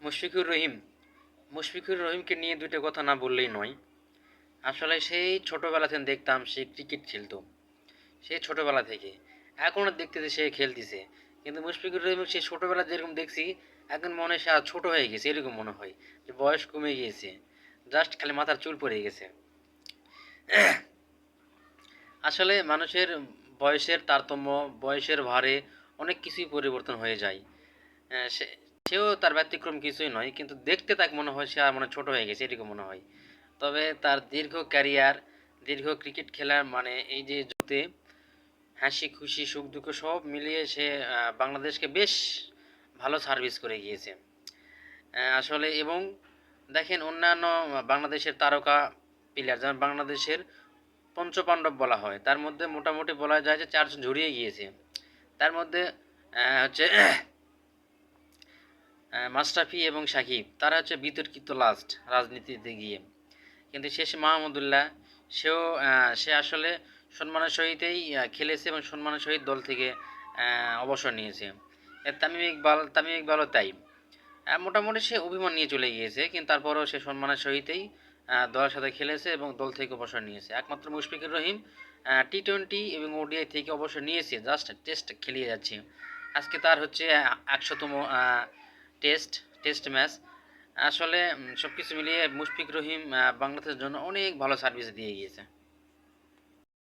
মুশফিকুর রহিম মুশফিকুর রহিমকে নিয়ে দুইটা কথা না বললেই নয়। আসলে সেই ছোটবেলা থেকে দেখতাম সে ক্রিকেট খেলতো, সেই ছোটবেলা থেকে এখনও দেখতেছে সে খেলতেছে। কিন্তু মুশফিকুর রহিম সে ছোটবেলা যেরকম দেখছি, এখন মনে হয় সে আর ছোট হয়ে গেছে, এরকম মনে হয় যে বয়স কমে গিয়েছে, জাস্ট খালি মাথার চুল পড়ে গেছে। আসলে মানুষের বয়সের তারতম্য, বয়সের ভারে অনেক কিছুই পরিবর্তন হয়ে যায়। সেও তার ব্যতিক্রম কিছুই নয়, কিন্তু দেখতে তাকে মনে হয় সে আর মনে হয় ছোট হয়ে গেছে, এরকম মনে হয়। তবে তার দীর্ঘ ক্যারিয়ার, দীর্ঘ ক্রিকেট খেলার মানে এই যে জুতে হাসি খুশি সুখ দুঃখ সব মিলিয়ে সে বাংলাদেশকে বেশ ভালো সার্ভিস করে গিয়েছে। আসলে এবং দেখেন অন্যান্য বাংলাদেশের তারকা প্লেয়ার, যেমন বাংলাদেশের পঞ্চপাণ্ডব বলা হয়, তার মধ্যে মোটামুটি বলা যায় যে চারজন জড়িয়ে গিয়েছে। তার মধ্যে হচ্ছে মাশরাফি এবং সাকিব, তারা হচ্ছে বিতর্কিত লাস্ট রাজনীতিতে গিয়ে। কিন্তু শেষে মাহমুদুল্লাহ, সে আসলে সম্মানের সহিতই খেলেছে এবং সম্মানের সহিত দল থেকে অবসর নিয়েছে। তামিম ইকবালও তাই। মোটামুটি সে অভিমান নিয়ে চলে গিয়েছে, কিন্তু তারপরেও সে সম্মানের সহিতই দলের সাথে খেলেছে এবং দল থেকে অবসর নিয়েছে। একমাত্র মুশফিকুর রহিম টি-20 এবং ওডিআই থেকে অবসর নিয়েছে, জাস্ট টেস্ট খেলিয়ে যাচ্ছে। আজকে তার হচ্ছে 100তম টেস্ট টেস্ট ম্যাচ। আসলে সব কিছু মিলিয়ে মুশফিক রহিম বাংলাদেশের জন্য অনেক ভালো সার্ভিস দিয়ে গিয়েছে।